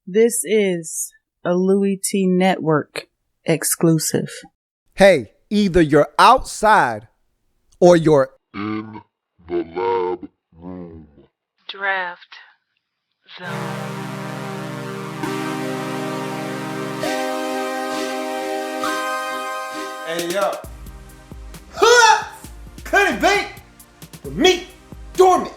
This is a Louie T Network exclusive. Hey, either you're outside or you're in the lab room. Draft Zone. Hey, yo. Cut it bait with me, Dormant.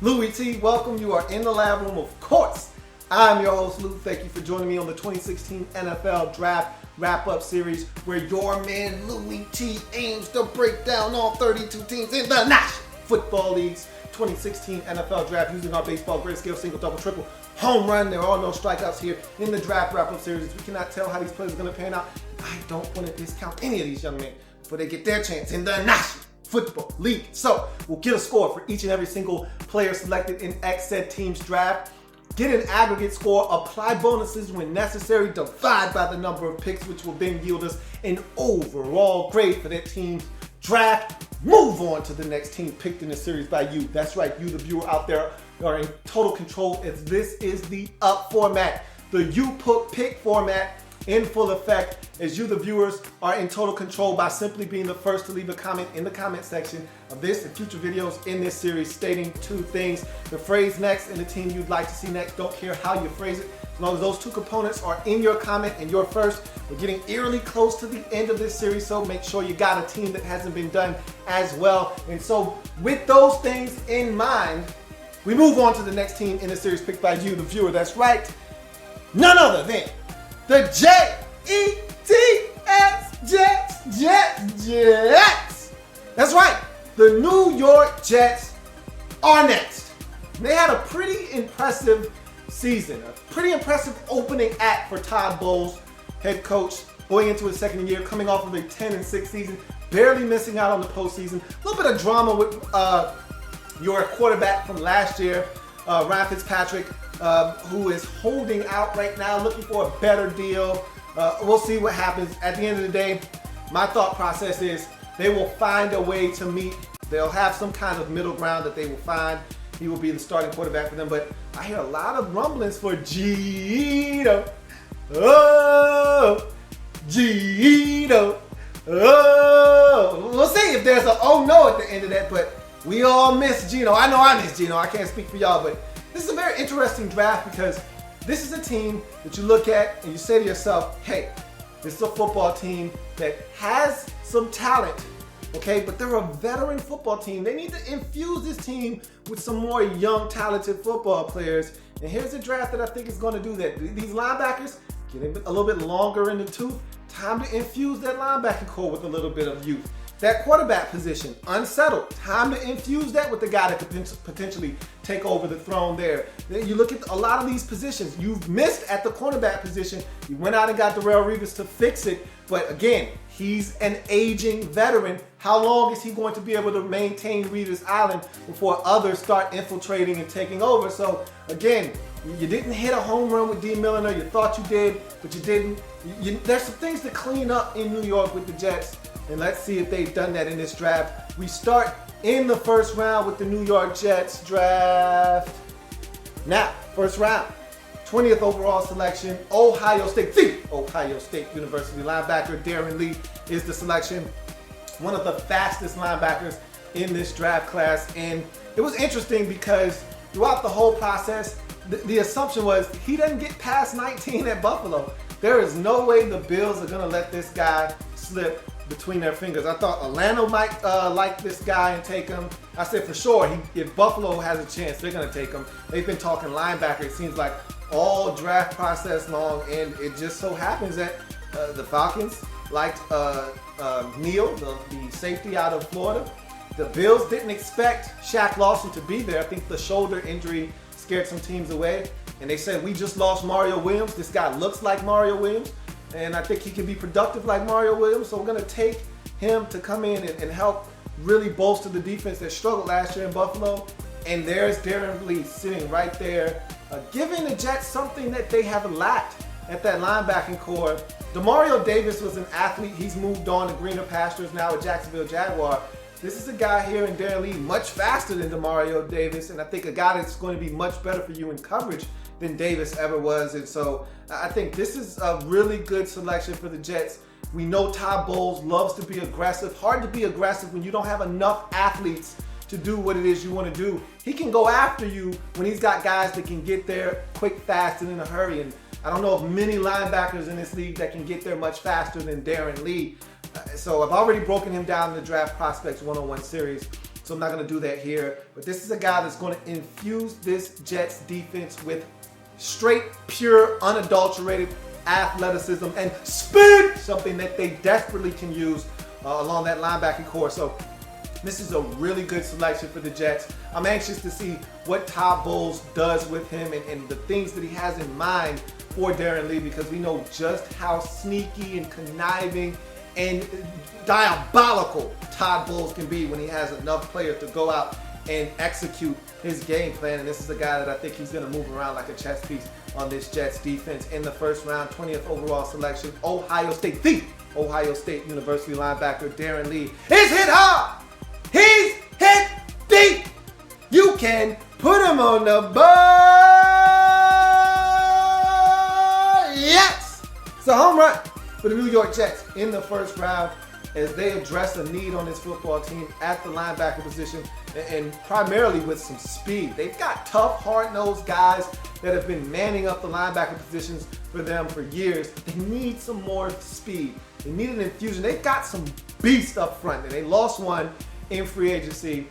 Louie T, welcome. You are in the lab room, of course. I'm your host, Lou. Thank you for joining me on the 2016 NFL Draft Wrap-Up Series, where your man Louie T aims to break down all 32 teams in the National Football League's 2016 NFL Draft using our baseball grade scale, single, double, triple, home run. There are no strikeouts here in the Draft Wrap-Up Series. We cannot tell how these players are going to pan out. I don't want to discount any of these young men before they get their chance in the National Football League. So we'll get a score for each and every single player selected in X said team's draft. Get an aggregate score, apply bonuses when necessary, divide by the number of picks, which will then yield us an overall grade for that team's draft. Move on to the next team picked in the series by you. That's right, you, the viewer out there, are in total control, as this is the up format. The you pick format in full effect, as you, the viewers, are in total control by simply being the first to leave a comment in the comment section of this and future videos in this series stating two things: the phrase next and the team you'd like to see next. Don't care how you phrase it, as long as those two components are in your comment and you're first. We're getting eerily close to the end of this series, so make sure you got a team that hasn't been done as well. And so with those things in mind, we move on to the next team in the series picked by you, the viewer. That's right, none other than the Jets. That's right. The New York Jets are next. They had a pretty impressive season, a pretty impressive opening act for Todd Bowles, head coach, going into his second year, coming off of a 10-6 season, barely missing out on the postseason. A little bit of drama with your quarterback from last year, Ryan Fitzpatrick, who is holding out right now, looking for a better deal. We'll see what happens. At the end of the day, my thought process is they will find a way to meet. They'll have some kind of middle ground that they will find. He will be the starting quarterback for them, but I hear a lot of rumblings for Gino. Oh, Gino. Oh, we'll see if there's a oh no at the end of that, but we all miss Gino. I know I miss Gino. I can't speak for y'all, but this is a very interesting draft because this is a team that you look at and you say to yourself, hey, this is a football team that has some talent, okay, but they're a veteran football team. They need to infuse this team with some more young, talented football players. And here's a draft that I think is going to do that. These linebackers getting a little bit longer in the tooth. Time to infuse that linebacking core with a little bit of youth. That quarterback position, unsettled. Time to infuse that with the guy that could potentially take over the throne there. Then you look at a lot of these positions. You've missed at the cornerback position. You went out and got Darrelle Revis to fix it. But again, he's an aging veteran. How long is he going to be able to maintain Revis Island before others start infiltrating and taking over? So again, you didn't hit a home run with D. Milliner. You thought you did, but you didn't. There's some things to clean up in New York with the Jets. And let's see if they've done that in this draft. We start in the first round with the New York Jets draft. Now, first round, 20th overall selection, Ohio State University linebacker Darren Lee is the selection. One of the fastest linebackers in this draft class. And it was interesting because throughout the whole process, the assumption was he doesn't get past 19 at Buffalo. There is no way the Bills are going to let this guy slip between their fingers. I thought Atlanta might like this guy and take him. I said for sure, if Buffalo has a chance, they're going to take him. They've been talking linebacker, it seems like, all draft process long, and it just so happens that the Falcons liked Neal, the safety out of Florida. The Bills didn't expect Shaq Lawson to be there. I think the shoulder injury scared some teams away, and they said, we just lost Mario Williams. This guy looks like Mario Williams, and I think he can be productive like Mario Williams, so we're going to take him to come in and help really bolster the defense that struggled last year in Buffalo. And there's Darren Lee sitting right there, giving the Jets something that they have lacked at that linebacking core. Demario Davis was an athlete. He's moved on to greener pastures now with Jacksonville Jaguar. This is a guy here in Darren Lee much faster than Demario Davis, and I think a guy that's going to be much better for you in coverage than Davis ever was. And so I think this is a really good selection for the Jets. We know Todd Bowles loves to be aggressive. Hard to be aggressive when you don't have enough athletes to do what it is you want to do. He can go after you when he's got guys that can get there quick, fast, and in a hurry. And I don't know of many linebackers in this league that can get there much faster than Darren Lee. So I've already broken him down in the Draft Prospects 101 series, so I'm not going to do that here. But this is a guy that's going to infuse this Jets defense with straight, pure, unadulterated athleticism and speed, something that they desperately can use along that linebacking core. So this is a really good selection for the Jets. I'm anxious to see what Todd Bowles does with him and the things that he has in mind for Darren Lee, because we know just how sneaky and conniving and diabolical Todd Bowles can be when he has enough players to go out and execute his game plan. And this is a guy that I think he's going to move around like a chess piece on this Jets defense. In the first round, 20th overall selection, Ohio State, the Ohio State University linebacker Darren Lee is hit hard. He's hit deep. You can put him on the board. Yes! It's a home run for the New York Jets in the first round as they address a need on this football team at the linebacker position, and primarily with some speed. They've got tough, hard-nosed guys that have been manning up the linebacker positions for them for years. They need some more speed. They need an infusion. They've got some beast up front, and they lost one in free agency,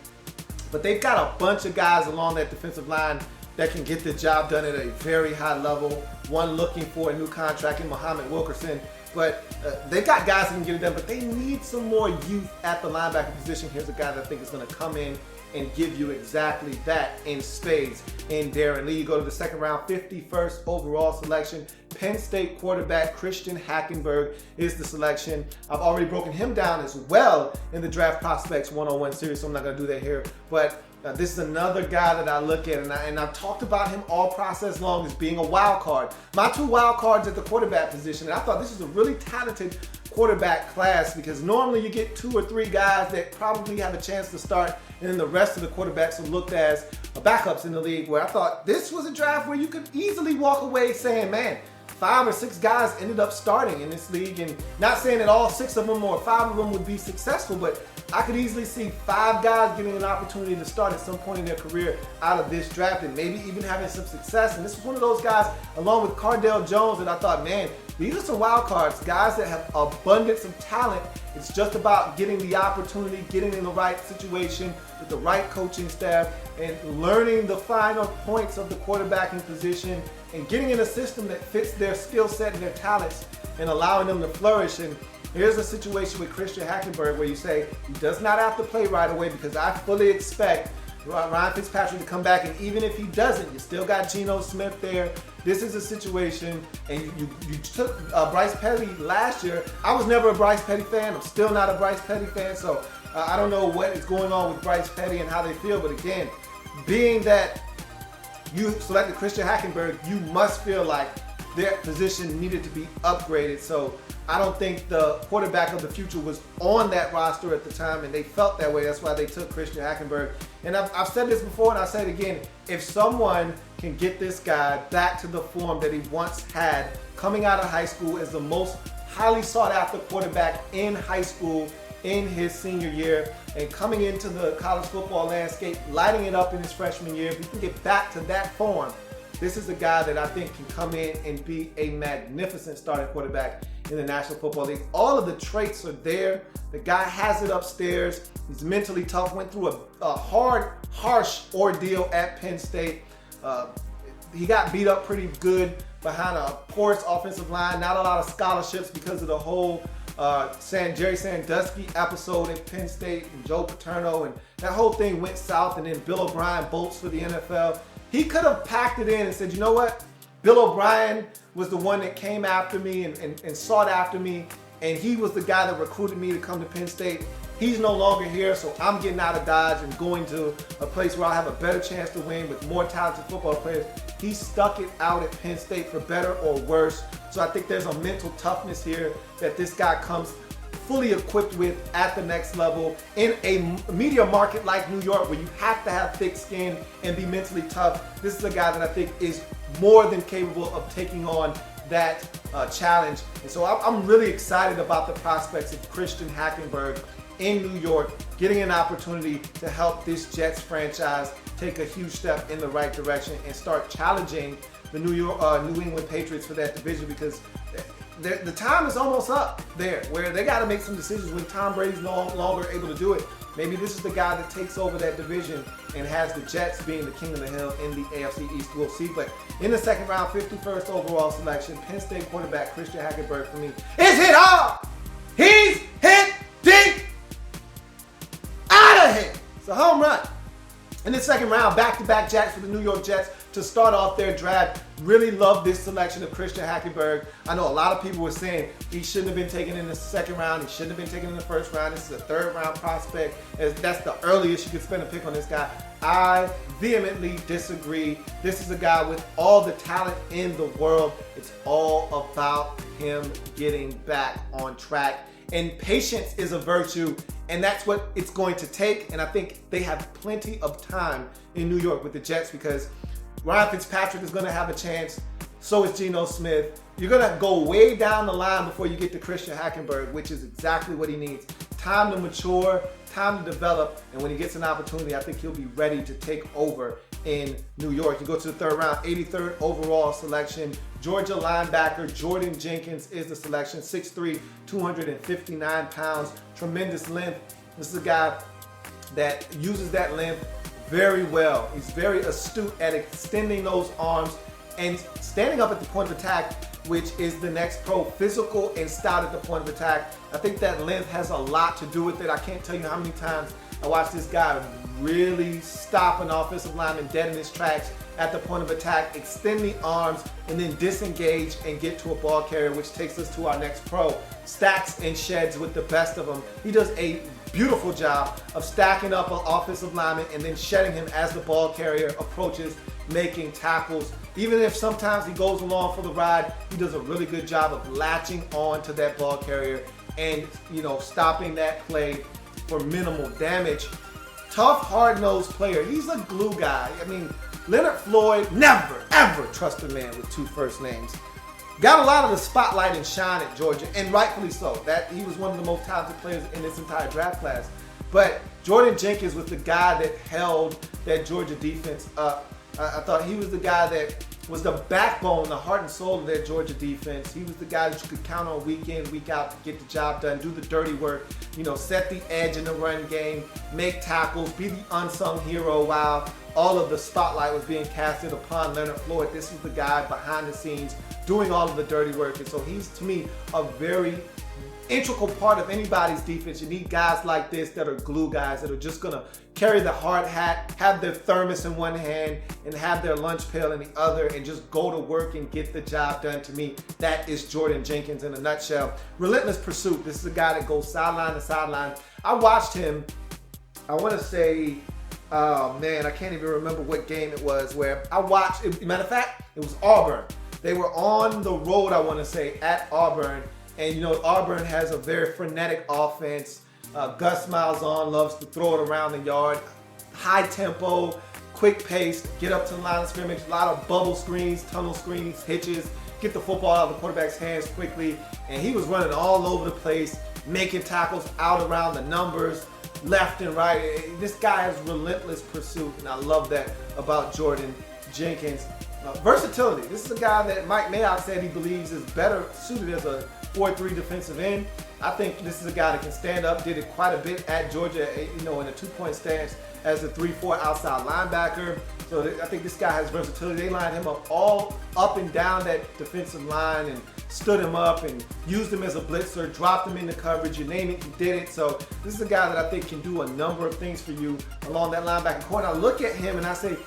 but they've got a bunch of guys along that defensive line that can get the job done at a very high level. One looking for a new contract in Muhammad Wilkerson, but they got guys that can get it done, but they need some more youth at the linebacker position. Here's a guy that I think is going to come in and give you exactly that in spades in Darren Lee. You go to the second round, 51st overall selection. Penn State quarterback Christian Hackenberg is the selection. I've already broken him down as well in the Draft Prospects 101 series, so I'm not going to do that here. But this is another guy that I look at, and I've talked about him all process long as being a wild card. My two wild cards at the quarterback position, and I thought this is a really talented quarterback class, because normally you get 2 or 3 guys that probably have a chance to start, and then the rest of the quarterbacks are looked as backups in the league, where I thought this was a draft where you could easily walk away saying, man, 5 or 6 guys ended up starting in this league, and not saying that all 6 of them or 5 of them would be successful, but I could easily see 5 guys getting an opportunity to start at some point in their career out of this draft, and maybe even having some success. And this was one of those guys, along with Cardale Jones, that I thought, man, these are some wild cards, guys that have abundance of talent. It's just about getting the opportunity, getting in the right situation with the right coaching staff, and learning the finer points of the quarterbacking position, and getting in a system that fits their skill set and their talents, and allowing them to flourish. And here's a situation with Christian Hackenberg where you say he does not have to play right away, because I fully expect Ryan Fitzpatrick to come back, and even if he doesn't, you still got Geno Smith there. This is a situation, and you took Bryce Petty last year. I was never a Bryce Petty fan. I'm still not a Bryce Petty fan, so I don't know what is going on with Bryce Petty and how they feel, but again, being that you selected Christian Hackenberg, you must feel like their position needed to be upgraded. So I don't think the quarterback of the future was on that roster at the time, and they felt that way. That's why they took Christian Hackenberg. And I've said this before, and I'll say it again. If someone can get this guy back to the form that he once had coming out of high school as the most highly sought after quarterback in high school in his senior year, and coming into the college football landscape, lighting it up in his freshman year, if he can get back to that form, this is a guy that I think can come in and be a magnificent starting quarterback in the National Football League. All of the traits are there. The guy has it upstairs. He's mentally tough, went through a hard, harsh ordeal at Penn State. He got beat up pretty good behind a porous offensive line, not a lot of scholarships because of the whole Jerry Sandusky episode at Penn State and Joe Paterno, and that whole thing went south, and then Bill O'Brien bolts for the NFL. He could have packed it in and said, you know what? Bill O'Brien was the one that came after me and sought after me, and he was the guy that recruited me to come to Penn State. He's no longer here, so I'm getting out of Dodge and going to a place where I have a better chance to win with more talented football players. He stuck it out at Penn State for better or worse. So I think there's a mental toughness here that this guy comes fully equipped with at the next level in a media market like New York, where you have to have thick skin and be mentally tough. This is a guy that I think is more than capable of taking on that challenge. And so I'm really excited about the prospects of Christian Hackenberg in New York, getting an opportunity to help this Jets franchise take a huge step in the right direction and start challenging the New England Patriots for that division, because the time is almost up there where they got to make some decisions when Tom Brady's no longer able to do it. Maybe this is the guy that takes over that division and has the Jets being the king of the hill in the AFC East. We'll see. But in the second round, 51st overall selection, Penn State quarterback Christian Hackenberg for me is hit hard. He's hit deep. Out of here. It's a home run. In the second round, back-to-back Jacks for the New York Jets to start off their draft. Really love this selection of Christian Hackenberg. I know a lot of people were saying he shouldn't have been taken in the second round. He shouldn't have been taken in the first round. This is a third-round prospect. That's the earliest you could spend a pick on this guy. I vehemently disagree. This is a guy with all the talent in the world. It's all about him getting back on track. And patience is a virtue, and that's what it's going to take. And I think they have plenty of time in New York with the Jets, because Ryan Fitzpatrick is going to have a chance. So is Geno Smith. You're going to go way down the line before you get to Christian Hackenberg, which is exactly what he needs. Time to mature, time to develop, and when he gets an opportunity, I think he'll be ready to take over in New York. You go to the third round, 83rd overall selection. Georgia linebacker Jordan Jenkins is the selection. 6'3", 259 pounds, tremendous length. This is a guy that uses that length very well. He's very astute at extending those arms and standing up at the point of attack, which is the next pro. Physical and stout at the point of attack. I think that length has a lot to do with it. I can't tell you how many times I watched this guy really stop an offensive lineman dead in his tracks at the point of attack, extend the arms, and then disengage and get to a ball carrier, which takes us to our next pro. Stacks and sheds with the best of them. He does a beautiful job of stacking up an offensive lineman and then shedding him as the ball carrier approaches, making tackles. Even if sometimes he goes along for the ride, he does a really good job of latching on to that ball carrier and, stopping that play for minimal damage. Tough, hard-nosed player. He's a glue guy. I mean, Leonard Floyd, never, ever trust a man with two first names. Got a lot of the spotlight and shine at Georgia, and rightfully so. That he was one of the most talented players in this entire draft class. But Jordan Jenkins was the guy that held that Georgia defense up. I thought he was the guy that was the backbone, the heart and soul of that Georgia defense. He was the guy that you could count on week in, week out to get the job done, do the dirty work, set the edge in the run game, make tackles, be the unsung hero while all of the spotlight was being casted upon Leonard Floyd. This was the guy behind the scenes doing all of the dirty work. And so he's, to me, a very integral part of anybody's defense. You need guys like this that are glue guys, that are just going to carry the hard hat, have their thermos in one hand, and have their lunch pail in the other, and just go to work and get the job done. To me, that is Jordan Jenkins in a nutshell. Relentless pursuit. This is a guy that goes sideline to sideline. I watched him, I want to say, oh man, I can't even remember what game it was where I watched. Matter of fact, it was Auburn. They were on the road, I want to say, at Auburn. And Auburn has a very frenetic offense. Gus Malzahn loves to throw it around the yard. High tempo, quick pace, get up to the line of scrimmage. A lot of bubble screens, tunnel screens, hitches. Get the football out of the quarterback's hands quickly. And he was running all over the place, making tackles out around the numbers, left and right. This guy has relentless pursuit, and I love that about Jordan Jenkins. Versatility. This is a guy that Mike Mayock said he believes is better suited as a 4-3 defensive end. I think this is a guy that can stand up, did it quite a bit at Georgia, in a 2-point stance as a 3-4 outside linebacker. So I think this guy has versatility. They lined him up all up and down that defensive line and stood him up and used him as a blitzer, dropped him into coverage, you name it, he did it. So this is a guy that I think can do a number of things for you along that linebacker corner. I look at him and I say,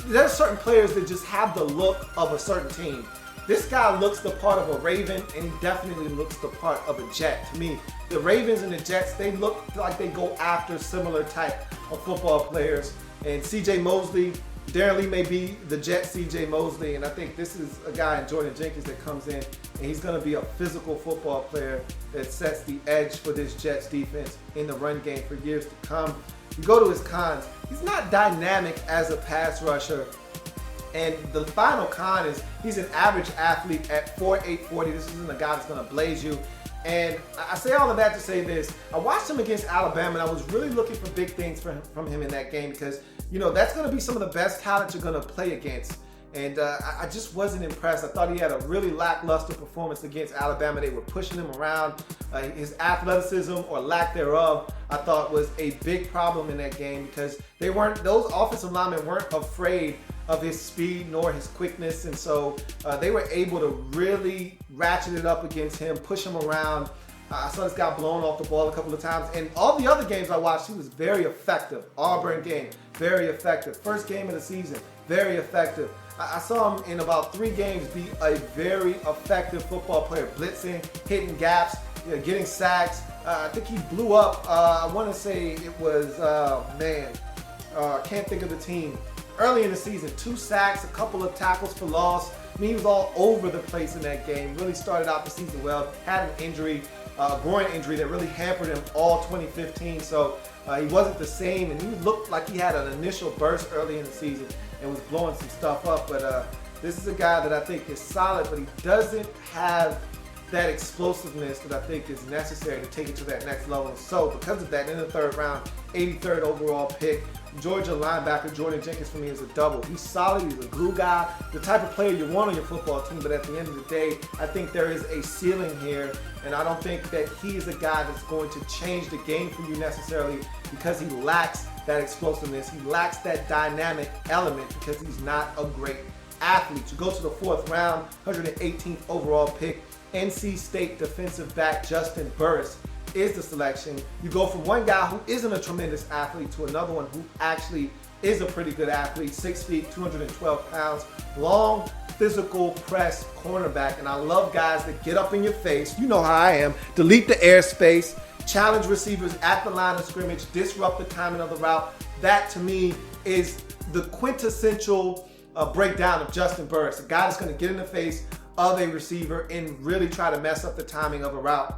there's certain players that just have the look of a certain team. This guy looks the part of a Raven, and he definitely looks the part of a Jet to me. The Ravens and the Jets, they look like they go after similar type of football players. And C.J. Mosley, Darren Lee may be the Jet C.J. Mosley, and I think this is a guy in Jordan Jenkins that comes in, and he's going to be a physical football player that sets the edge for this Jets defense in the run game for years to come. You go to his cons. He's not dynamic as a pass rusher. And the final con is he's an average athlete at 4'8", 40. This isn't a guy that's going to blaze you. And I say all of that to say this. I watched him against Alabama, and I was really looking for big things from him in that game because, you know, that's going to be some of the best talent you're going to play against. And I just wasn't impressed. I thought he had a really lackluster performance against Alabama. They were pushing him around. His athleticism or lack thereof, I thought, was a big problem in that game because those offensive linemen weren't afraid of his speed nor his quickness. And so they were able to really ratchet it up against him, push him around. I saw this guy blown off the ball a couple of times. And all the other games I watched, he was very effective. Auburn game, very effective. First game of the season, very effective. I saw him in about 3 games be a very effective football player, blitzing, hitting gaps, getting sacks. I think he blew up, I want to say it was, I can't think of the team. Early in the season, 2 sacks, a couple of tackles for loss. I mean, he was all over the place in that game. Really started out the season well, had an injury, a groin injury that really hampered him all 2015. So he wasn't the same, and he looked like he had an initial burst early in the season and was blowing some stuff up. But this is a guy that I think is solid, but he doesn't have that explosiveness that I think is necessary to take it to that next level. So because of that, in the 3rd round, 83rd overall pick, Georgia linebacker Jordan Jenkins for me is a double. He's solid, he's a glue guy, the type of player you want on your football team, but at the end of the day, I think there is a ceiling here, and I don't think that he is a guy that's going to change the game for you necessarily because he lacks that explosiveness, he lacks that dynamic element because he's not a great athlete. You go to the 4th round, 118th overall pick, NC State defensive back Justin Burris is the selection. You go from one guy who isn't a tremendous athlete to another one who actually is a pretty good athlete, 6 feet, 212 pounds, long, physical press cornerback. And I love guys that get up in your face, you know how I am, delete the airspace, challenge receivers at the line of scrimmage, disrupt the timing of the route. That to me is the quintessential breakdown of Justin Burris, a guy that's going to get in the face of a receiver and really try to mess up the timing of a route.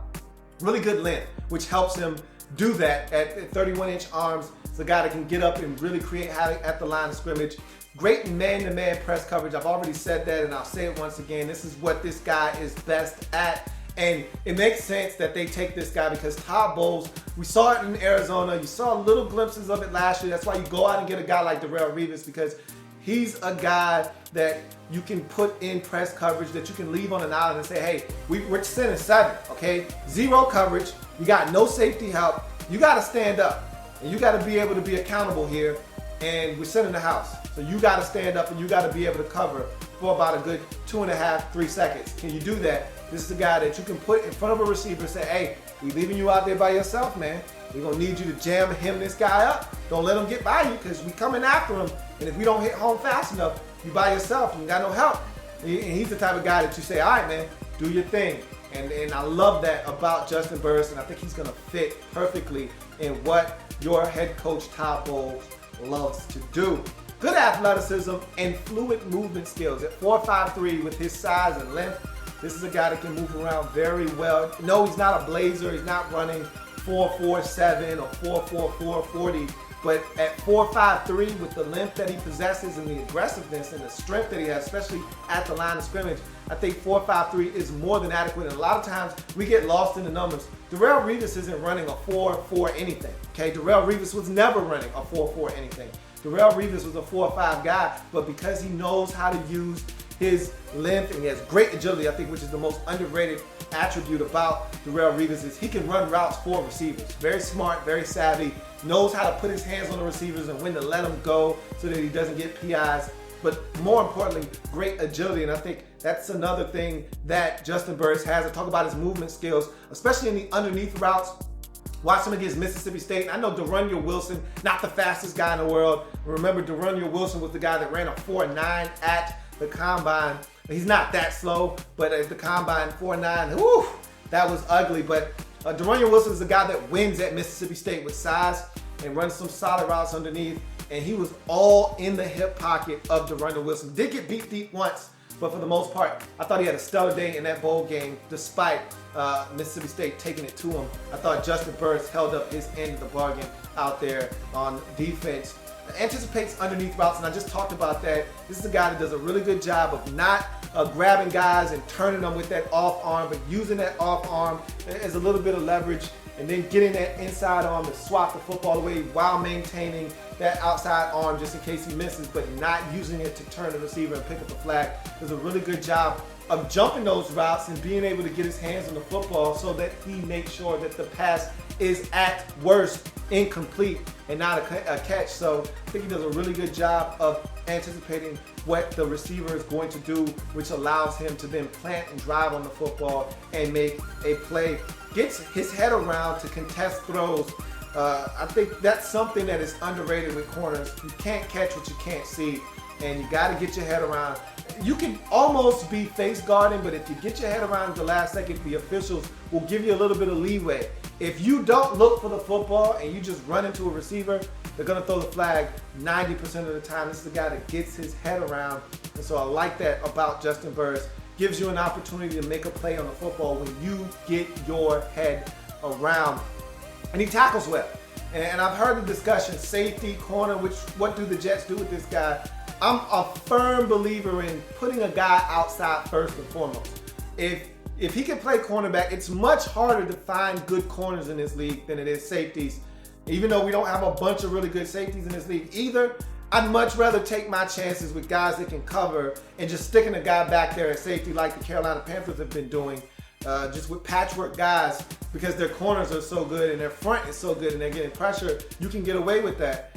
Really good length, which helps him do that at 31-inch arms. It's a guy that can get up and really create havoc at the line of scrimmage. Great man-to-man press coverage. I've already said that, and I'll say it once again. This is what this guy is best at. And it makes sense that they take this guy because Todd Bowles, we saw it in Arizona. You saw little glimpses of it last year. That's why you go out and get a guy like Darrelle Revis because he's a guy that you can put in press coverage, that you can leave on an island and say, hey, we're sending 7, okay? 0 coverage. You got no safety help. You got to stand up. And you got to be able to be accountable here. And we're sending the house. So you got to stand up and you got to be able to cover for about a good 2.5, 3 seconds. Can you do that? This is a guy that you can put in front of a receiver and say, hey, we leaving you out there by yourself, man. We're going to need you to jam this guy up. Don't let him get by you because we coming after him. And if we don't hit home fast enough, you by yourself. You got no help. And he's the type of guy that you say, all right, man, do your thing. And I love that about Justin Burris, and I think he's going to fit perfectly in what your head coach, Todd Bowles, loves to do. Good athleticism and fluid movement skills. At 4'5'3" with his size and length, this is a guy that can move around very well. No, he's not a blazer. He's not running 4.47 or 4.44 40. But at 4'5'3", with the length that he possesses and the aggressiveness and the strength that he has, especially at the line of scrimmage, I think 4'5'3" is more than adequate. And a lot of times we get lost in the numbers. Darrelle Revis isn't running a 4.4 anything. Okay, Darrelle Revis was never running a 4.4 anything. Darrelle Revis was a 4.5 guy, but because he knows how to use his length and he has great agility, I think, which is the most underrated attribute about Darrelle Revis, is he can run routes for receivers. Very smart, very savvy, knows how to put his hands on the receivers and when to let them go so that he doesn't get PIs. But more importantly, great agility, and I think that's another thing that Justin Burris has. I talk about his movement skills, especially in the underneath routes. Watch him against Mississippi State. And I know De'Runnya Wilson, not the fastest guy in the world. Remember, De'Runnya Wilson was the guy that ran a 4.9 at the combine. He's not that slow, but at the combine, 4.9, whew, that was ugly. But De'Runnya Wilson is the guy that wins at Mississippi State with size and runs some solid routes underneath. And he was all in the hip pocket of De'Runnya Wilson. Did get beat deep once, but for the most part, I thought he had a stellar day in that bowl game despite Mississippi State taking it to him. I thought Justin Burris held up his end of the bargain out there on defense. anticipates underneath routes, and I just talked about that. This is a guy that does a really good job of not grabbing guys and turning them with that off arm, but using that off arm as a little bit of leverage, and then getting that inside arm to swat the football away while maintaining that outside arm just in case he misses, but not using it to turn the receiver and pick up the flag. Does a really good job of jumping those routes and being able to get his hands on the football so that he makes sure that the pass is at worst incomplete and not a catch. So I think he does a really good job of anticipating what the receiver is going to do, which allows him to then plant and drive on the football and make a play. Gets his head around to contest throws. I think that's something that is underrated with corners. You can't catch what you can't see, and you got to get your head around. You can almost be face guarding, but if you get your head around at the last second, the officials will give you a little bit of leeway. If you don't look for the football and you just run into a receiver, they're going to throw the flag 90% of the time. This is the guy that gets his head around, and so I like that about Juston Burris. Gives you an opportunity to make a play on the football when you get your head around. And he tackles well. And I've heard the discussion, safety, corner, what do the Jets do with this guy? I'm a firm believer in putting a guy outside first and foremost. If he can play cornerback, it's much harder to find good corners in this league than it is safeties. Even though we don't have a bunch of really good safeties in this league either, I'd much rather take my chances with guys that can cover and just sticking a guy back there at safety like the Carolina Panthers have been doing, just with patchwork guys, because their corners are so good and their front is so good and they're getting pressure. You can get away with that.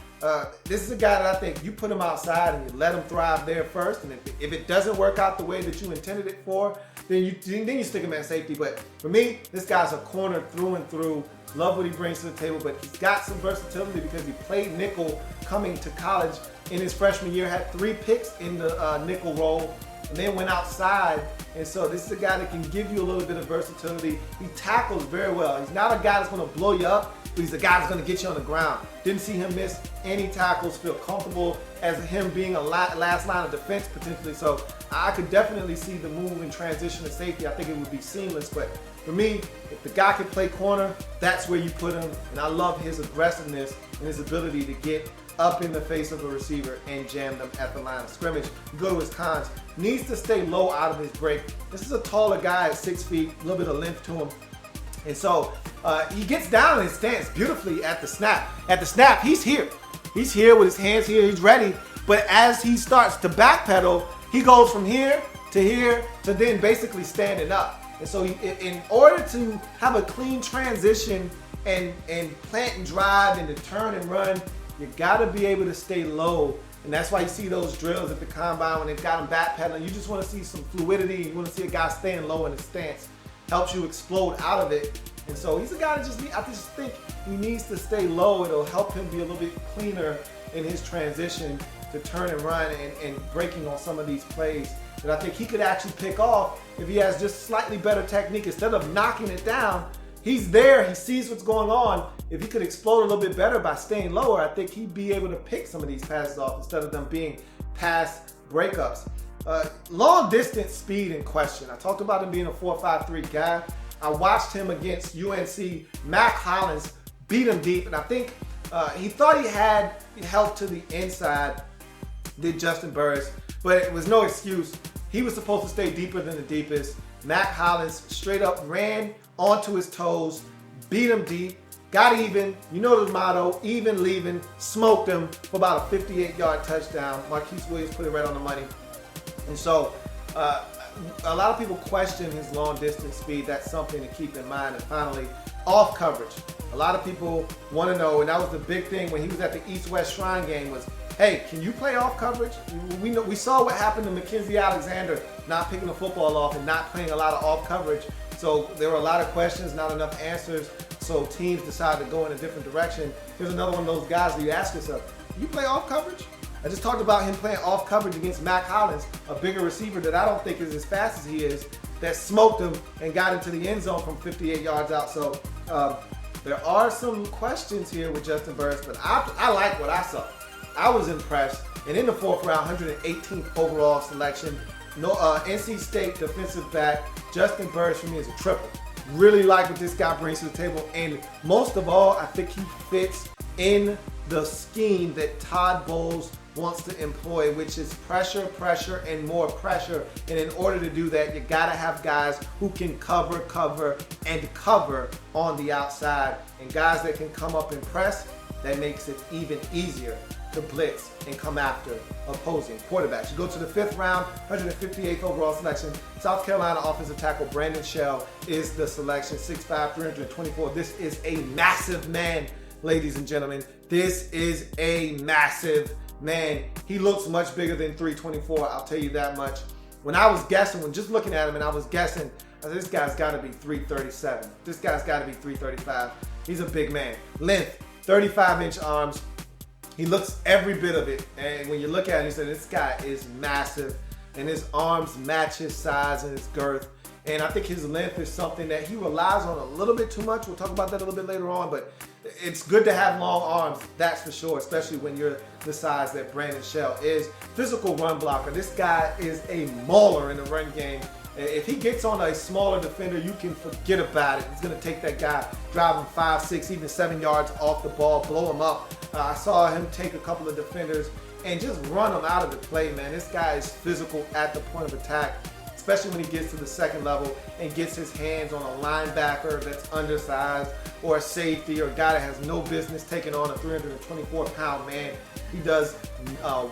This is a guy that I think you put him outside and you let him thrive there first, and if it doesn't work out the way that you intended it for, then you stick him at safety. But for me, this guy's a corner through and through. Love what he brings to the table, but he's got some versatility because he played nickel coming to college. In his freshman year, had 3 picks in the nickel role, and then went outside. And so this is a guy that can give you a little bit of versatility. He tackles very well. He's not a guy that's going to blow you up, but he's a guy that's going to get you on the ground. Didn't see him miss any tackles, feel comfortable as him being a last line of defense potentially. So I could definitely see the move and transition to safety. I think it would be seamless, but for me, if the guy can play corner, that's where you put him. And I love his aggressiveness and his ability to get up in the face of a receiver and jam them at the line of scrimmage. You go to his cons. Needs to stay low out of his break. This is a taller guy at 6 feet, a little bit of length to him. And so he gets down in his stance beautifully at the snap. At the snap, he's here. He's here with his hands here, he's ready. But as he starts to backpedal, he goes from here to then basically standing up. And so in order to have a clean transition and plant and drive and to turn and run, you gotta be able to stay low. And that's why you see those drills at the combine when they've got him backpedaling. You just wanna see some fluidity. You wanna see a guy staying low in his stance. Helps you explode out of it. And so he's a guy that I just think he needs to stay low. It'll help him be a little bit cleaner in his transition to turn and run and breaking on some of these plays that I think he could actually pick off if he has just slightly better technique. Instead of knocking it down, he's there, he sees what's going on. If he could explode a little bit better by staying lower, I think he'd be able to pick some of these passes off instead of them being pass breakups. Long distance speed in question. I talked about him being a 4.53 guy. I watched him against UNC. Mac Hollins beat him deep, and I think he thought he had help to the inside, did Juston Burris, but it was no excuse. He was supposed to stay deeper than the deepest. Mac Hollins straight up ran onto his toes, beat him deep, got even. You know the motto, even leaving, smoked him for about a 58-yard touchdown. Marquise Williams put it right on the money. And so a lot of people question his long distance speed. That's something to keep in mind. And finally, off coverage. A lot of people want to know, and that was the big thing when he was at the East-West Shrine game was, hey, can you play off coverage? We saw what happened to Mackenzie Alexander not picking the football off and not playing a lot of off coverage. So there were a lot of questions, not enough answers. So teams decided to go in a different direction. Here's another one of those guys that you ask yourself, you play off coverage? I just talked about him playing off coverage against Mac Hollins, a bigger receiver that I don't think is as fast as he is, that smoked him and got into the end zone from 58 yards out. So there are some questions here with Juston Burris, but I like what I saw. I was impressed. And in the 4th round, 118th overall selection, NC State defensive back, Juston Burris for me is a triple. Really like what this guy brings to the table. And most of all, I think he fits in the scheme that Todd Bowles wants to employ, which is pressure, pressure, and more pressure. And in order to do that, you gotta have guys who can cover on the outside, and guys that can come up and press. That makes it even easier to blitz and come after opposing quarterbacks. You go to the 5th round, 158th overall selection. South Carolina offensive tackle Brandon Shell is the selection, 6'5", 324. This is a massive man, ladies and gentlemen. This is a massive man. He looks much bigger than 324, I'll tell you that much. When I was guessing, when just looking at him and I was guessing, I said, this guy's gotta be 337. This guy's gotta be 335. He's a big man. Length, 35-inch arms. He looks every bit of it. And when you look at him, you say, this guy is massive. And his arms match his size and his girth. And I think his length is something that he relies on a little bit too much. We'll talk about that a little bit later on, but it's good to have long arms, that's for sure, especially when you're the size that Brandon Shell is. Physical run blocker. This guy is a mauler in the run game. If he gets on a smaller defender, you can forget about it. He's going to take that guy, drive him 5, 6, even 7 yards off the ball, blow him up. I saw him take a couple of defenders and just run them out of the play, man. This guy is physical at the point of attack, especially when he gets to the second level and gets his hands on a linebacker that's undersized, or a safety, or a guy that has no business taking on a 324-pound man. He does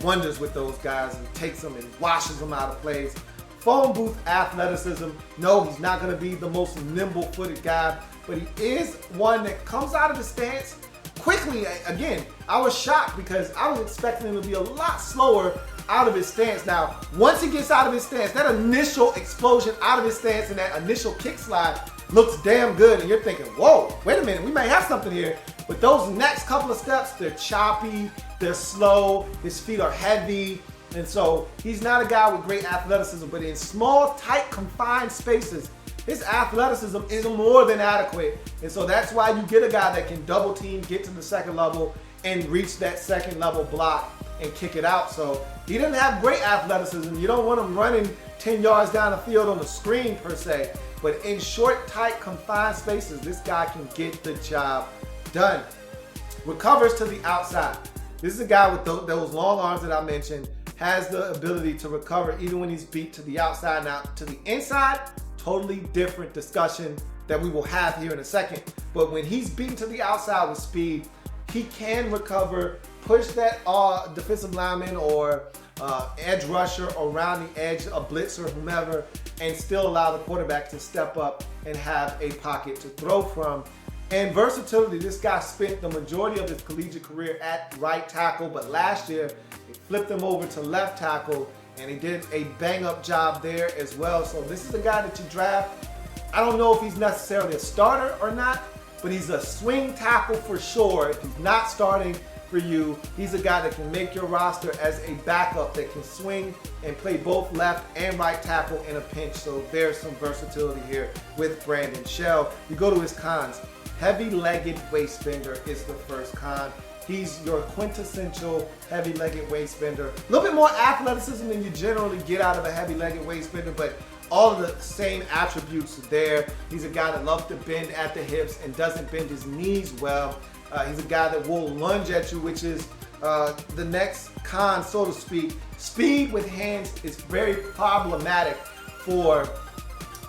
wonders with those guys and takes them and washes them out of plays. Phone booth athleticism. No, he's not going to be the most nimble-footed guy, but he is one that comes out of the stance quickly. Again, I was shocked because I was expecting him to be a lot slower out of his stance. Now, once he gets out of his stance, that initial explosion out of his stance and that initial kick slide looks damn good, and you're thinking, whoa, wait a minute, we may have something here. But those next couple of steps, they're choppy, they're slow, his feet are heavy. And so he's not a guy with great athleticism, but in small, tight, confined spaces, his athleticism is more than adequate. And so that's why you get a guy that can double team, get to the second level, and reach that second level block and kick it out. So he doesn't have great athleticism. You don't want him running 10 yards down the field on the screen per se. But in short, tight, confined spaces, this guy can get the job done. Recovers to the outside. This is a guy with those long arms that I mentioned. Has the ability to recover even when he's beat to the outside. Now, to the inside, totally different discussion that we will have here in a second. But when he's beaten to the outside with speed, he can recover, push that defensive lineman or edge rusher around the edge, a blitzer, whomever, and still allow the quarterback to step up and have a pocket to throw from. And versatility, this guy spent the majority of his collegiate career at right tackle, but last year they flipped him over to left tackle, and he did a bang-up job there as well. So this is a guy that you draft. I don't know if he's necessarily a starter or not, but he's a swing tackle for sure. If he's not starting for you, he's a guy that can make your roster as a backup that can swing and play both left and right tackle in a pinch. So there's some versatility here with Brandon Shell. You go to his cons. Heavy-legged waist bender is the first con. He's your quintessential heavy-legged waist bender. A little bit more athleticism than you generally get out of a heavy-legged waist bender, but all of the same attributes are there. He's a guy that loves to bend at the hips and doesn't bend his knees well. He's a guy that will lunge at you, which is the next con, so to speak. Speed with hands is very problematic for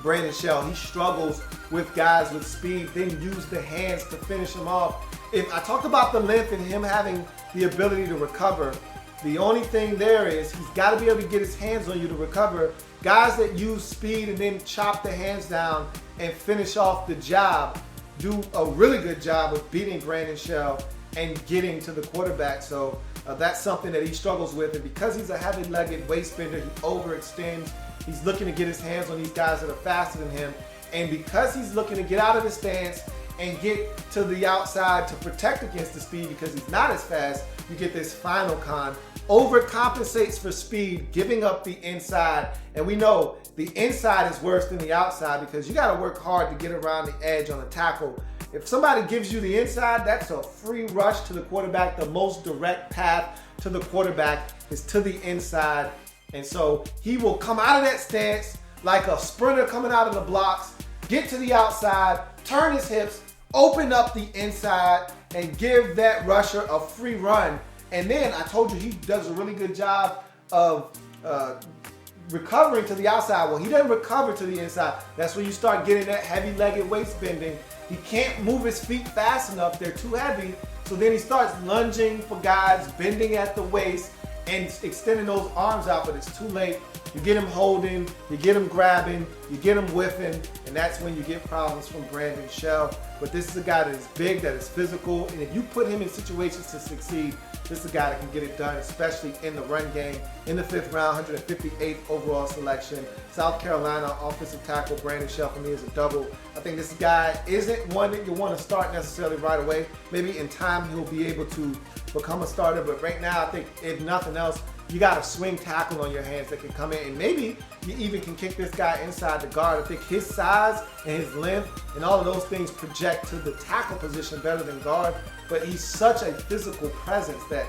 Brandon Shell. He struggles with guys with speed, then use the hands to finish him off. If I talked about the length and him having the ability to recover, the only thing there is he's got to be able to get his hands on you to recover. Guys that use speed and then chop the hands down and finish off the job do a really good job of beating Brandon Shell and getting to the quarterback. So that's something that he struggles with. And because he's a heavy-legged waist bender, he overextends. He's looking to get his hands on these guys that are faster than him. And because he's looking to get out of his stance and get to the outside to protect against the speed because he's not as fast, you get this final con. Overcompensates for speed, giving up the inside. And we know the inside is worse than the outside because you got to work hard to get around the edge on a tackle. If somebody gives you the inside, that's a free rush to the quarterback. The most direct path to the quarterback is to the inside. And so he will come out of that stance like a sprinter coming out of the blocks, get to the outside, turn his hips, open up the inside, and give that rusher a free run. And then I told you he does a really good job of recovering to the outside. Well, he doesn't recover to the inside. That's when you start getting that heavy-legged waist bending. He can't move his feet fast enough. They're too heavy. So then he starts lunging for guys, bending at the waist, and extending those arms out, but it's too late. You get him holding, you get him grabbing, you get him whiffing, and that's when you get problems from Brandon Shell. But this is a guy that is big, that is physical, and if you put him in situations to succeed, this is a guy that can get it done, especially in the run game. In the 5th round, 158th overall selection. South Carolina offensive tackle Brandon Shell for me is a double. I think this guy isn't one that you want to start necessarily right away. Maybe in time he'll be able to become a starter, but right now I think if nothing else, you got a swing tackle on your hands that can come in, and maybe you even can kick this guy inside the guard. I think his size and his length and all of those things project to the tackle position better than guard, but he's such a physical presence that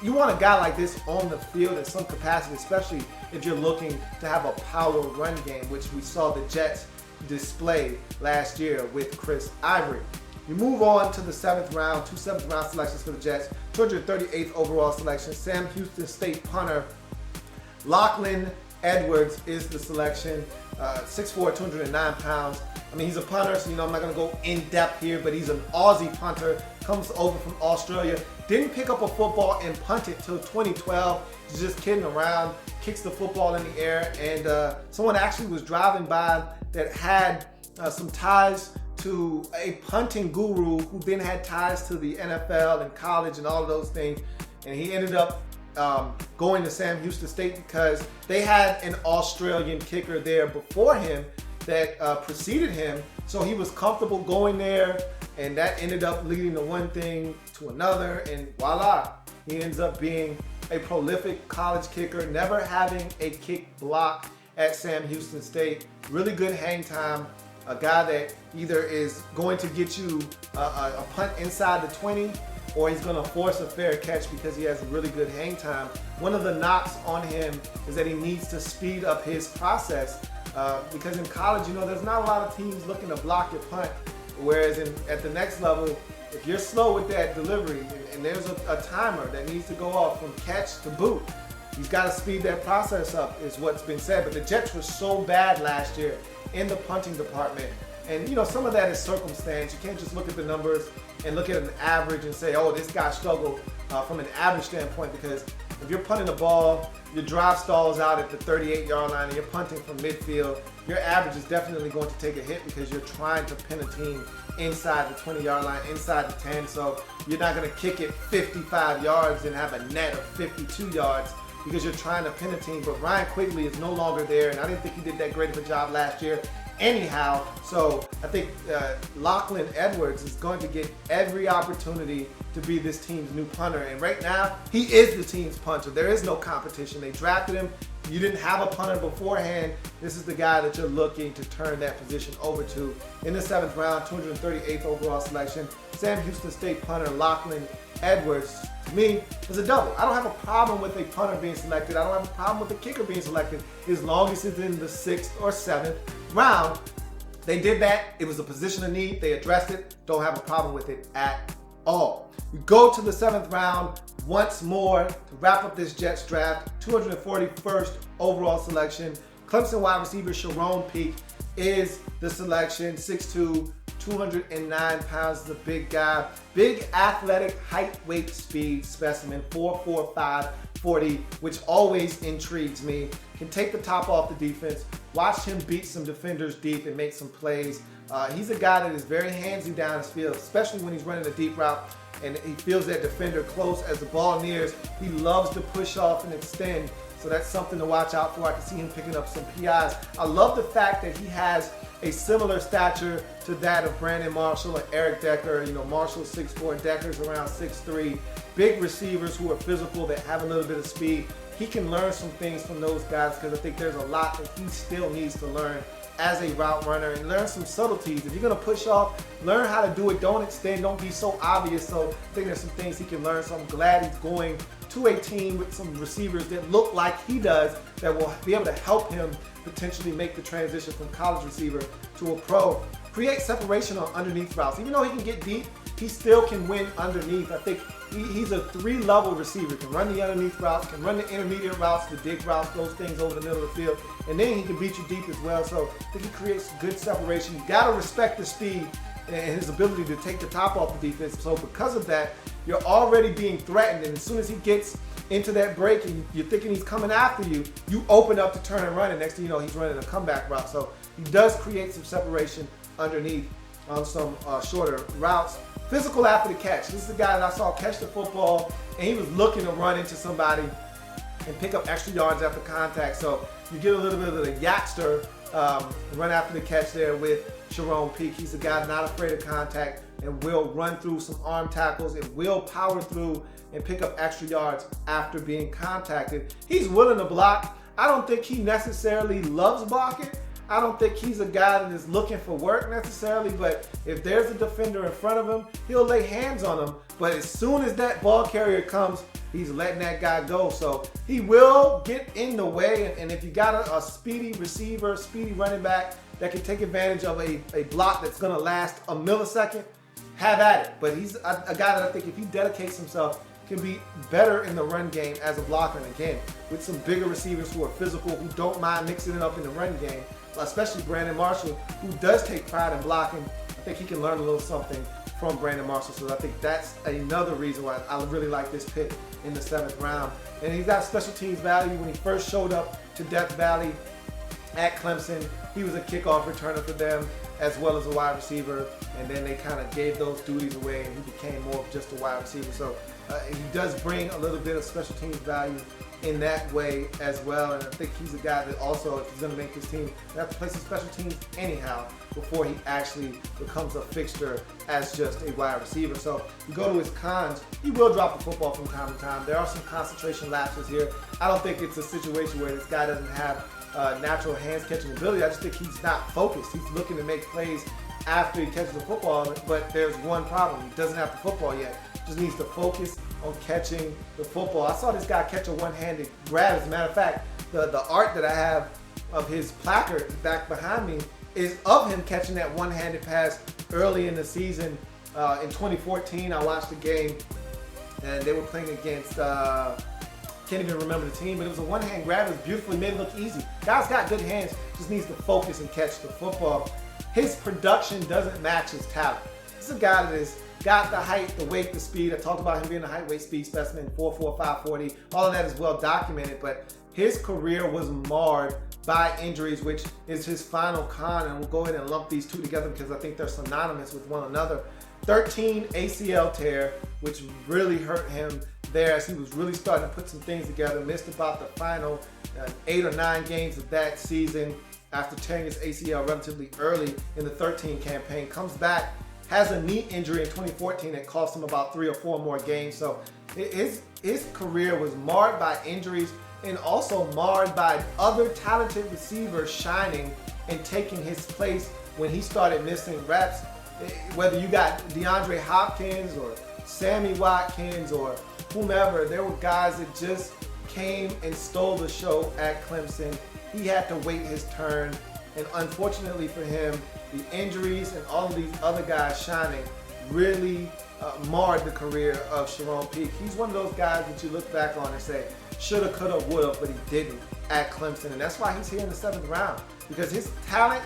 you want a guy like this on the field in some capacity, especially if you're looking to have a power run game, which we saw the Jets display last year with Chris Ivory. You move on to the 7th round, 2 7th round selections for the Jets. 238th overall selection, Sam Houston State punter Lachlan Edwards is the selection. 6'4", 209 pounds. I mean, he's a punter, so I'm not going to go in depth here, but he's an Aussie punter, comes over from Australia. Didn't pick up a football and punt it till 2012. He's just kidding around, kicks the football in the air, and someone actually was driving by that had some ties to a punting guru who then had ties to the NFL and college and all of those things. And he ended up going to Sam Houston State because they had an Australian kicker there before him that preceded him. So he was comfortable going there, and that ended up leading to one thing to another, and voila, he ends up being a prolific college kicker, never having a kick block at Sam Houston State. Really good hang time. A guy that either is going to get you a punt inside the 20, or he's going to force a fair catch because he has a really good hang time. One of the knocks on him is that he needs to speed up his process because in college, there's not a lot of teams looking to block your punt, whereas at the next level, if you're slow with that delivery and there's a timer that needs to go off from catch to boot, he's got to speed that process up is what's been said. But the Jets were so bad last year in the punting department. And some of that is circumstance. You can't just look at the numbers and look at an average and say, oh, this guy struggled from an average standpoint, because if you're punting the ball, your drive stalls out at the 38-yard line and you're punting from midfield, your average is definitely going to take a hit because you're trying to pin a team inside the 20-yard line, inside the 10. So you're not going to kick it 55 yards and have a net of 52 yards because you're trying to pin a team. But Ryan Quigley is no longer there, and I didn't think he did that great of a job last year anyhow. So I think Lachlan Edwards is going to get every opportunity to be this team's new punter. And right now, he is the team's punter. There is no competition. They drafted him. You didn't have a punter beforehand. This is the guy that you're looking to turn that position over to. In the 7th round, 238th overall selection, Sam Houston State punter Lachlan Edwards, to me, is a double. I don't have a problem with a punter being selected. I don't have a problem with a kicker being selected as long as it's in the 6th or 7th round. They did that. It was a position of need. They addressed it. Don't have a problem with it at all. We go to the 7th round once more to wrap up this Jets draft. 241st overall selection. Clemson wide receiver Sharon Peak is the selection. 6'2", 209 pounds, the big guy. Big athletic height, weight, speed specimen. 4'4", 5'40", which always intrigues me. Can take the top off the defense. Watch him beat some defenders deep and make some plays. He's a guy that is very handsy down his field, especially when he's running a deep route and he feels that defender close as the ball nears. He loves to push off and extend, so that's something to watch out for. I can see him picking up some PIs. I love the fact that he has a similar stature to that of Brandon Marshall and Eric Decker. Marshall's 6'4", Decker's around 6'3". Big receivers who are physical, that have a little bit of speed. He can learn some things from those guys because I think there's a lot that he still needs to learn as a route runner and learn some subtleties. If you're going to push off, learn how to do it. Don't extend. Don't be so obvious. So I think there's some things he can learn. So I'm glad he's going to to a team with some receivers that look like he does, that will be able to help him potentially make the transition from college receiver to a pro. Create separation on underneath routes. Even though he can get deep, he still can win underneath. I think he's a 3-level receiver. Can run the underneath routes, can run the intermediate routes, the dig routes, those things over the middle of the field. And then he can beat you deep as well. So I think he creates good separation. You got to respect the speed and his ability to take the top off the defense. So because of that, you're already being threatened. And as soon as he gets into that break and you're thinking he's coming after you, you open up to turn and run. And next thing you know, he's running a comeback route. So he does create some separation underneath on some shorter routes. Physical after the catch. This is the guy that I saw catch the football and he was looking to run into somebody and pick up extra yards after contact. So you get a little bit of the yakster run after the catch there with Sharon Peak. He's a guy not afraid of contact and will run through some arm tackles and will power through and pick up extra yards after being contacted. He's willing to block. I don't think he necessarily loves blocking. I don't think he's a guy that is looking for work necessarily, but if there's a defender in front of him, he'll lay hands on him. But as soon as that ball carrier comes, he's letting that guy go. So he will get in the way, and if you got a speedy receiver, speedy running back that can take advantage of a block that's gonna last a millisecond, have at it. But he's a guy that I think if he dedicates himself, can be better in the run game as a blocker. And again, with some bigger receivers who are physical, who don't mind mixing it up in the run game, especially Brandon Marshall, who does take pride in blocking. I think he can learn a little something from Brandon Marshall. So I think that's another reason why I really like this pick in the 7th round. And he's got special teams value. When he first showed up to Death Valley at Clemson, he was a kickoff returner for them as well as a wide receiver. And then they kind of gave those duties away and he became more of just a wide receiver. So he does bring a little bit of special teams value in that way as well. And I think he's a guy that also, if he's going to make this team, they have to play some special teams anyhow before he actually becomes a fixture as just a wide receiver. So you go to his cons, he will drop the football from time to time. There are some concentration lapses here. I don't think it's a situation where this guy doesn't have natural hands catching ability. I just think he's not focused. He's looking to make plays after he catches the football, but there's one problem. He doesn't have the football yet. Just needs to focus on catching the football. I saw this guy catch a one-handed grab. As a matter of fact, the art that I have of his placard back behind me is of him catching that one-handed pass early in the season. In 2014, I watched the game and they were playing against, can't even remember the team, but it was a one-hand grab. It was beautifully made, look easy. Guy's got good hands, just needs to focus and catch the football. His production doesn't match his talent. This is a guy that is got the height, the weight, the speed. I talked about him being a height, weight, speed specimen, 4'4", 540. All of that is well documented, but his career was marred by injuries, which is his final con, and we'll go ahead and lump these two together because I think they're synonymous with one another. 13 ACL tear, which really hurt him there as he was really starting to put some things together. Missed about the final 8 or 9 games of that season after tearing his ACL relatively early in the 13 campaign. Comes back, has a knee injury in 2014 that cost him about 3 or 4 more games. So his career was marred by injuries and also marred by other talented receivers shining and taking his place when he started missing reps. Whether you got DeAndre Hopkins or Sammy Watkins or whomever, there were guys that just came and stole the show at Clemson. He had to wait his turn, and unfortunately for him, the injuries and all of these other guys shining really marred the career of Sharon Peak. He's one of those guys that you look back on and say, shoulda, coulda, woulda, but he didn't at Clemson. And that's why he's here in the 7th round, because his talent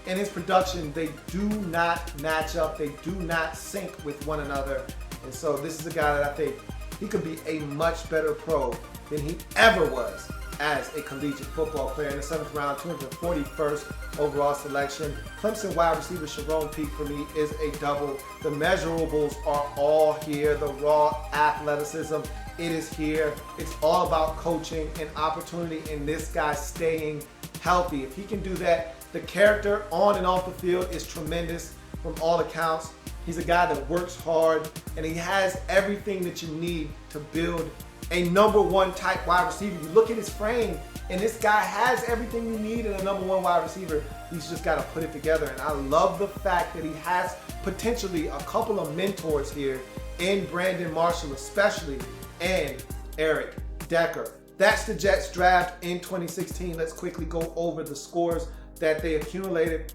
and his production, they do not match up. They do not sync with one another. And so this is a guy that I think he could be a much better pro than he ever was as a collegiate football player. In the 7th round, 241st overall selection. Clemson wide receiver Sharon Peak for me is a double. The measurables are all here. The raw athleticism, it is here. It's all about coaching and opportunity and this guy staying healthy. If he can do that, the character on and off the field is tremendous from all accounts. He's a guy that works hard and he has everything that you need to build a #1 type wide receiver. You look at his frame and this guy has everything you need in a #1 wide receiver. He's just got to put it together. And I love the fact that he has potentially a couple of mentors here in Brandon Marshall especially, and Eric Decker. That's the Jets draft in 2016. Let's quickly go over the scores that they accumulated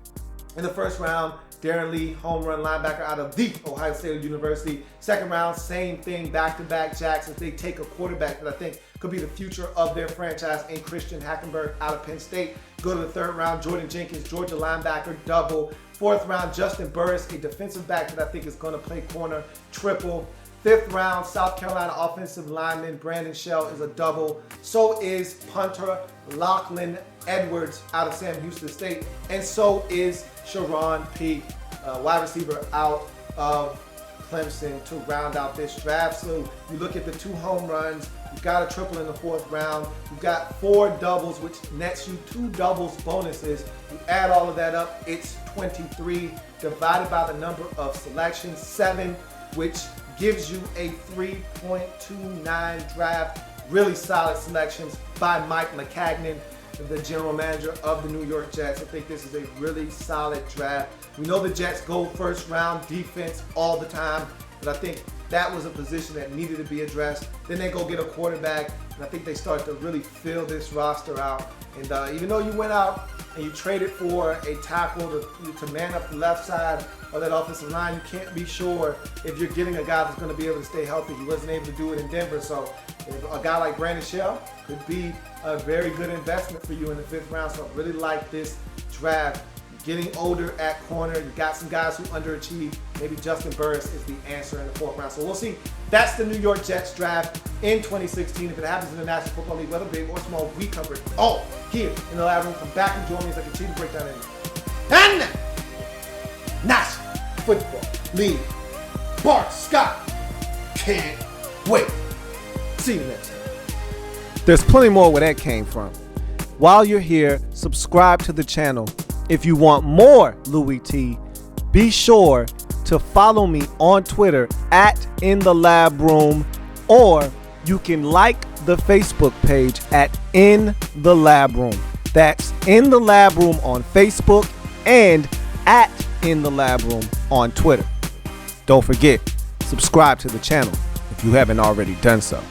in the first round. Darren Lee, home run linebacker out of the Ohio State University. Second round, same thing, back-to-back Jacksons. They take a quarterback that I think could be the future of their franchise in Christian Hackenberg out of Penn State. Go to the third round, Jordan Jenkins, Georgia linebacker, double. Fourth round, Justin Burris, a defensive back that I think is going to play corner, triple. Fifth round, South Carolina offensive lineman Brandon Shell is a double. So is punter Lachlan Edwards out of Sam Houston State. And so is Sharon Peake, wide receiver out of Clemson to round out this draft. So you look at the 2 home runs, you got a triple in the fourth round, you got 4 doubles, which nets you 2 doubles bonuses. You add all of that up, it's 23 divided by the number of selections, 7, which gives you a 3.29 draft. Really solid selections by Mike McCagnon, the general manager of the New York Jets. I think this is a really solid draft. We know the Jets go first round defense all the time, but I think that was a position that needed to be addressed. Then they go get a quarterback, and I think they start to really fill this roster out. And even though you went out and you traded for a tackle to man up the left side of that offensive line, you can't be sure if you're getting a guy that's going to be able to stay healthy. He wasn't able to do it in Denver, so a guy like Brandon Shell could be a very good investment for you in the 5th round. So I really like this draft. Getting older at corner, you got some guys who underachieved. Maybe Justin Burris is the answer in the 4th round. So we'll see. That's the New York Jets draft in 2016. If it happens in the National Football League, whether big or small, we cover it all here in the Lab Room. Come back and join me as I continue to break down anything. And National Football League. Bart Scott. Can't wait. See you next time. There's plenty more where that came from. While you're here, subscribe to the channel. If you want more Louie T, be sure to follow me on Twitter at @InTheLabRoom, or you can like the Facebook page at In the Lab Room. That's In the Lab Room on Facebook and at In the Lab Room on Twitter. Don't forget, subscribe to the channel if you haven't already done so.